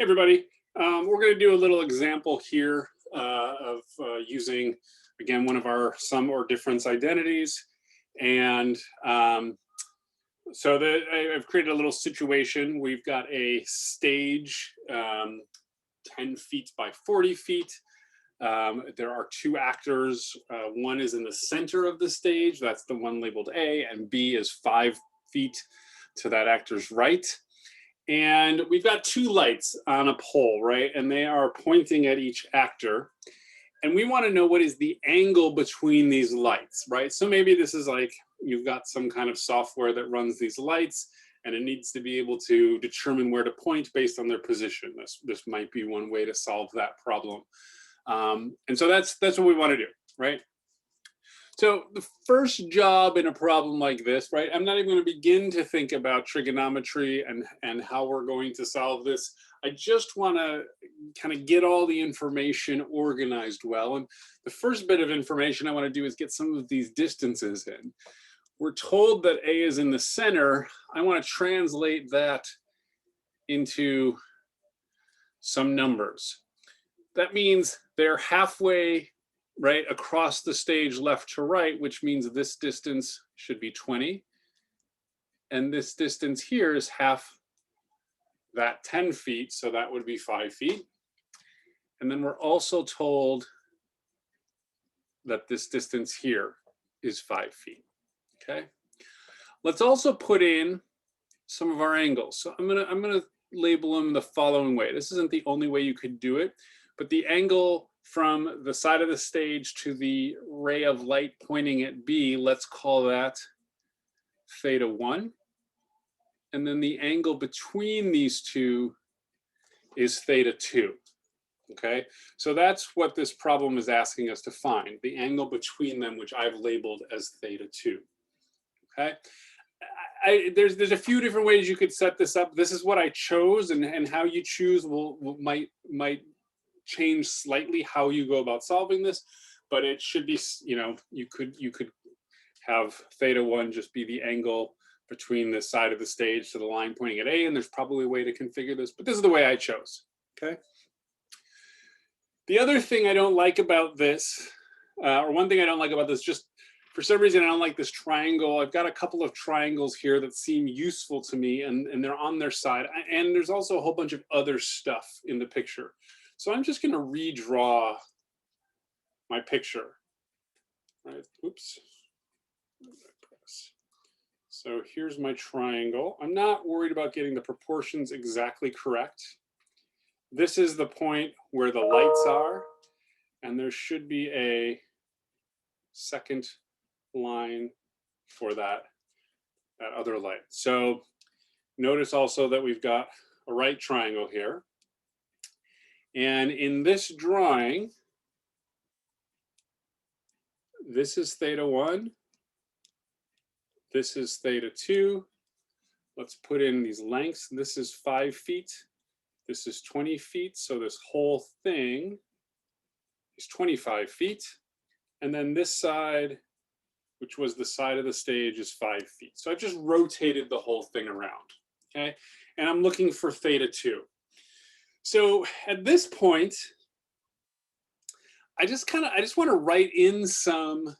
Hey everybody, we're going to do a little example here of using, again, one of our sum or difference identities. And I've created a little situation. We've got a stage 10 feet by 40 feet. There are two actors. One is in the center of the stage. That's the one labeled A, and B is 5 feet to that actor's right. And we've got two lights on a pole, right? And they are pointing at each actor. And we want to know what is the angle between these lights, right? So maybe this is like you've got some kind of software that runs these lights and it needs to be able to determine where to point based on their position. This might be one way to solve that problem. And so that's what we want to do, right? So the first job in a problem like this, right? I'm not even going to begin to think about trigonometry and how we're going to solve this. I just want to kind of get all the information organized well. And the first bit of information I want to do is get some of these distances in. We're told that A is in the center. I want to translate that into some numbers. That means they're halfway right across the stage left to right, which means this distance should be 20. And this distance here is half that 10 feet, so that would be 5 feet. And then we're also told that this distance here is 5 feet, okay? Let's also put in some of our angles. So I'm gonna label them the following way. This isn't the only way you could do it, but the angle from the side of the stage to the ray of light pointing at B, let's call that theta 1. And then the angle between these two is theta 2. Okay, so that's what this problem is asking us to find, the angle between them, which I've labeled as theta 2. Okay, there's a few different ways you could set this up. This is what I chose, and how you choose might change slightly how you go about solving this, but it should be, you know, you could have theta 1 just be the angle between the side of the stage to the line pointing at A, and there's probably a way to configure this, but this is the way I chose, okay? The other thing I don't like about this, or one thing I don't like about this, just for some reason I don't like this triangle. I've got a couple of triangles here that seem useful to me, and they're on their side, and there's also a whole bunch of other stuff in the picture. So I'm just going to redraw my picture. Right. Oops. So here's my triangle. I'm not worried about getting the proportions exactly correct. This is the point where the lights are, and there should be a second line for that other light. So notice also that we've got a right triangle here. And in this drawing, this is theta 1, this is theta 2. Let's put in these lengths. This is 5 feet, this is 20 feet, so this whole thing is 25 feet. And then this side, which was the side of the stage, is 5 feet. So I've just rotated the whole thing around, okay? And I'm looking for theta 2. So at this point, I just want to write in some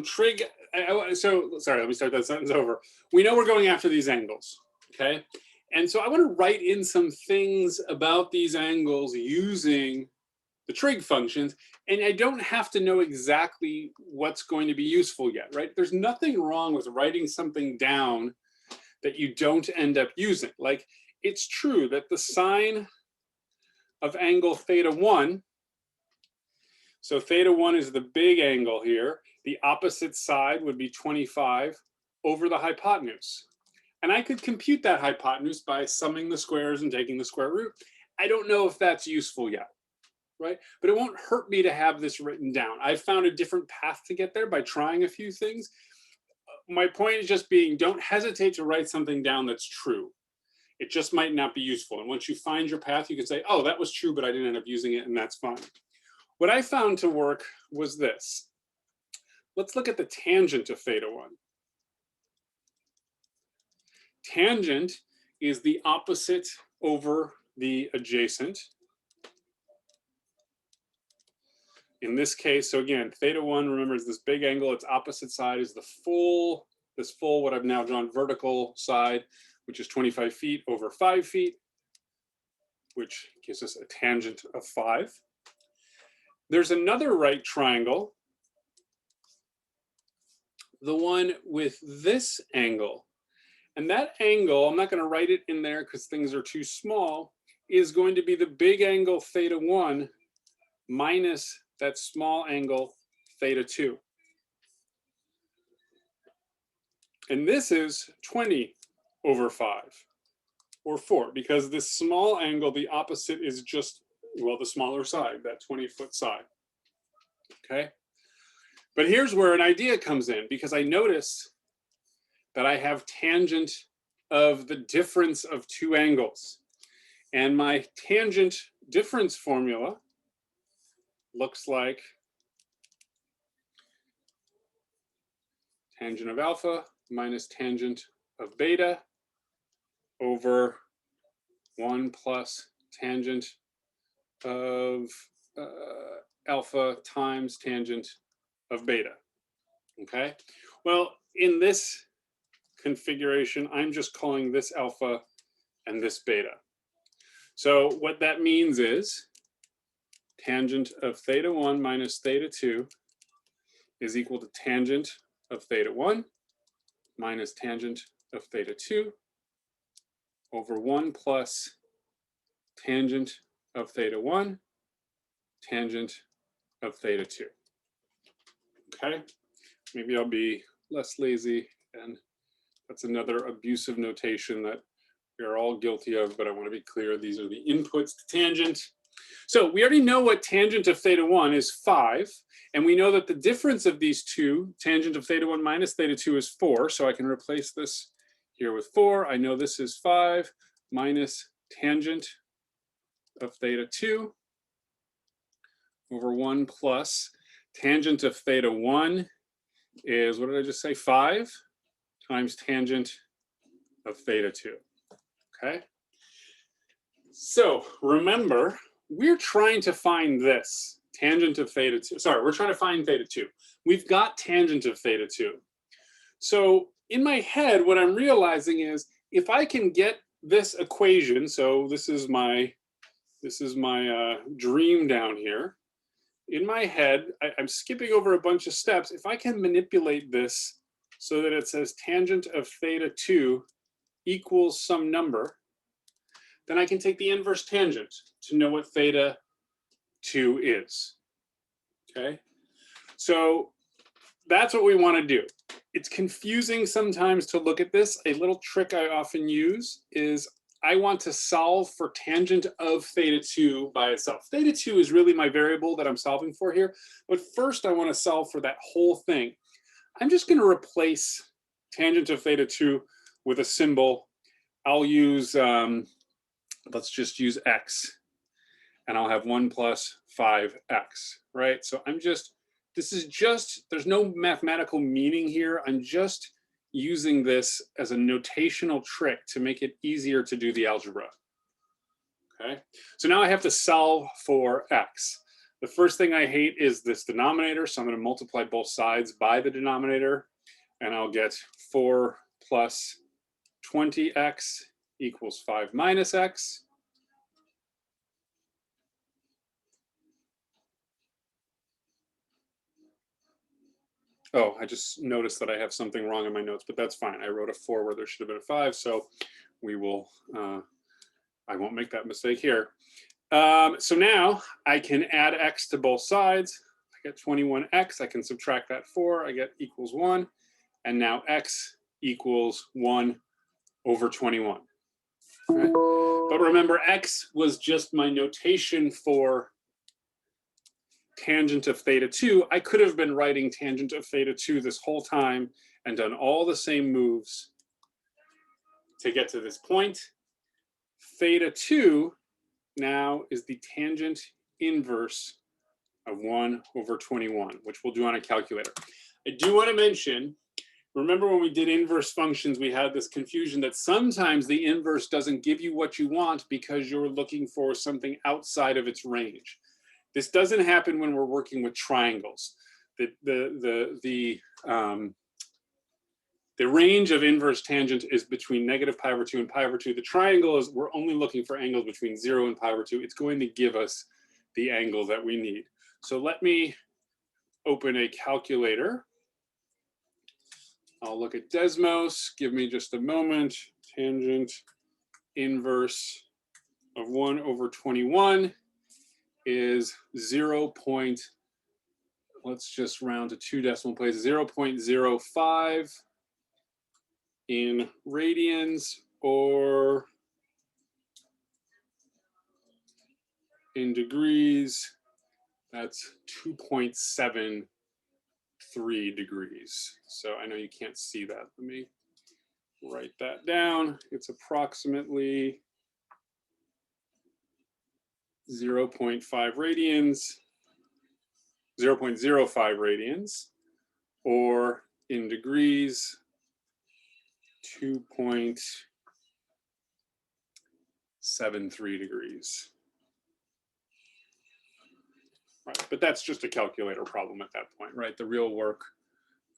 trig. So sorry, let me start that sentence over. We know we're going after these angles, okay? And so I want to write in some things about these angles using the trig functions, and I don't have to know exactly what's going to be useful yet, right? There's nothing wrong with writing something down that you don't end up using. Like, it's true that the sine of angle theta 1, so theta 1 is the big angle here, the opposite side would be 25 over the hypotenuse. And I could compute that hypotenuse by summing the squares and taking the square root. I don't know if that's useful yet, right? But it won't hurt me to have this written down. I've found a different path to get there by trying a few things. My point is just being, don't hesitate to write something down that's true. It just might not be useful. And once you find your path, you can say, oh, that was true, but I didn't end up using it, and that's fine. What I found to work was this. Let's look at the tangent of theta 1. Tangent is the opposite over the adjacent. In this case, so again, theta 1, remember, is this big angle. Its opposite side is the full, what I've now drawn vertical side, which is 25 feet over 5 feet, which gives us a tangent of 5. There's another right triangle, the one with this angle. And that angle, I'm not going to write it in there because things are too small, is going to be the big angle theta 1 minus that small angle theta 2. And this is 20 over 5, or 4, because this small angle, the opposite is just, well, the smaller side, that 20-foot side. Okay? But here's where an idea comes in, because I notice that I have tangent of the difference of two angles. And my tangent difference formula looks like tangent of alpha minus tangent of beta over 1 plus tangent of alpha times tangent of beta. Okay? Well, in this configuration, I'm just calling this alpha and this beta. So what that means is tangent of theta 1 minus theta 2 is equal to tangent of theta 1 minus tangent of theta 2 over 1 plus tangent of theta 1 tangent of theta 2. Okay, maybe I'll be less lazy, and that's another abusive notation that we are all guilty of, but I want to be clear, these are the inputs to tangent. So we already know what tangent of theta 1 is 5, and we know that the difference of these two, tangent of theta 1 minus theta 2, is 4, so I can replace this here with 4. I know this is 5 minus tangent of theta 2 over 1 plus tangent of theta 1 is, what did I just say, 5 times tangent of theta 2. Okay? So remember, we're trying to find this, tangent of theta 2. Sorry, we're trying to find theta 2. We've got tangent of theta 2. So in my head, what I'm realizing is if I can get this equation, so this is my dream down here. In my head, I'm skipping over a bunch of steps. If I can manipulate this so that it says tangent of theta 2 equals some number, then I can take the inverse tangent to know what theta 2 is. Okay? So that's what we want to do. It's confusing sometimes to look at this. A little trick I often use is I want to solve for tangent of theta 2 by itself. Theta 2 is really my variable that I'm solving for here. But first I want to solve for that whole thing. I'm just going to replace tangent of theta 2 with a symbol. I'll use, let's just use x. And I'll have 1 plus 5x, right? So I'm just, this is just, there's no mathematical meaning here. I'm just using this as a notational trick to make it easier to do the algebra. Okay, so now I have to solve for x. The first thing I hate is this denominator, so I'm going to multiply both sides by the denominator, and I'll get 4 plus 20x equals 5 minus x. Oh, I just noticed that I have something wrong in my notes, but that's fine. I wrote a 4 where there should have been a 5, so we will, I won't make that mistake here. So now I can add x to both sides. I get 21x, I can subtract that 4, I get equals 1, and now x equals 1 over 21. Right? But remember, x was just my notation for tangent of theta 2. I could have been writing tangent of theta 2 this whole time and done all the same moves to get to this point. Theta 2 now is the tangent inverse of 1 over 21, which we'll do on a calculator. I do want to mention Remember when we did inverse functions, we had this confusion that sometimes the inverse doesn't give you what you want because you're looking for something outside of its range. This doesn't happen when we're working with triangles. The range of inverse tangent is between negative pi over 2 and pi over 2. The triangle is, we're only looking for angles between 0 and pi over 2. It's going to give us the angle that we need. So let me open a calculator. I'll look at Desmos. Give me just a moment. Tangent inverse of 1 over 21 is 0. Let's just round to 2 decimal places, 0.05 in radians, or in degrees, that's 2.73 degrees. So I know you can't see that. Let me write that down. It's approximately 0.5 radians, 0.05 radians, or in degrees, 2.73 degrees. Right, but that's just a calculator problem at that point, right? The real work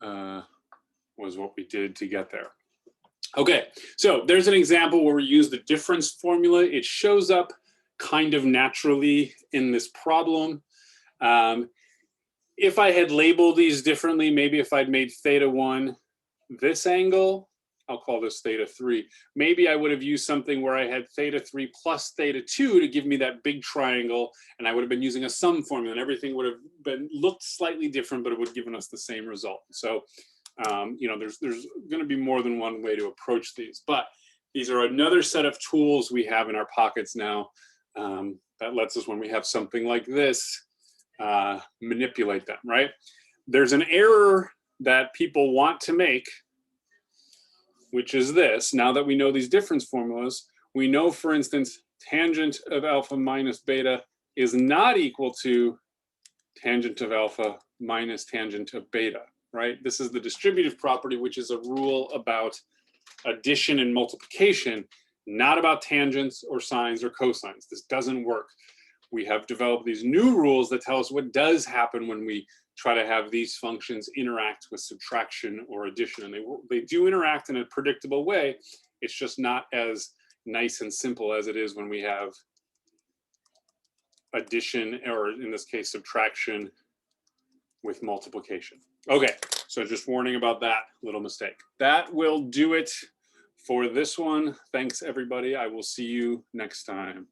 was what we did to get there. Okay, so there's an example where we use the difference formula. It shows up kind of naturally in this problem. If I had labeled these differently, maybe if I'd made theta 1 this angle, I'll call this theta 3. Maybe I would have used something where I had theta 3 plus theta 2 to give me that big triangle, and I would have been using a sum formula, and everything would have been looked slightly different, but it would have given us the same result. So, you know, there's going to be more than one way to approach these, but these are another set of tools we have in our pockets now that lets us, when we have something like this, manipulate them, right? There's an error that people want to make, which is this. Now that we know these difference formulas, we know, for instance, tangent of alpha minus beta is not equal to tangent of alpha minus tangent of beta, right? This is the distributive property, which is a rule about addition and multiplication, not about tangents or sines or cosines. This doesn't work. We have developed these new rules that tell us what does happen when we try to have these functions interact with subtraction or addition. And they do interact in a predictable way. It's just not as nice and simple as it is when we have addition, or in this case, subtraction with multiplication. Okay, so just warning about that little mistake. That will do it for this one. Thanks, everybody. I will see you next time.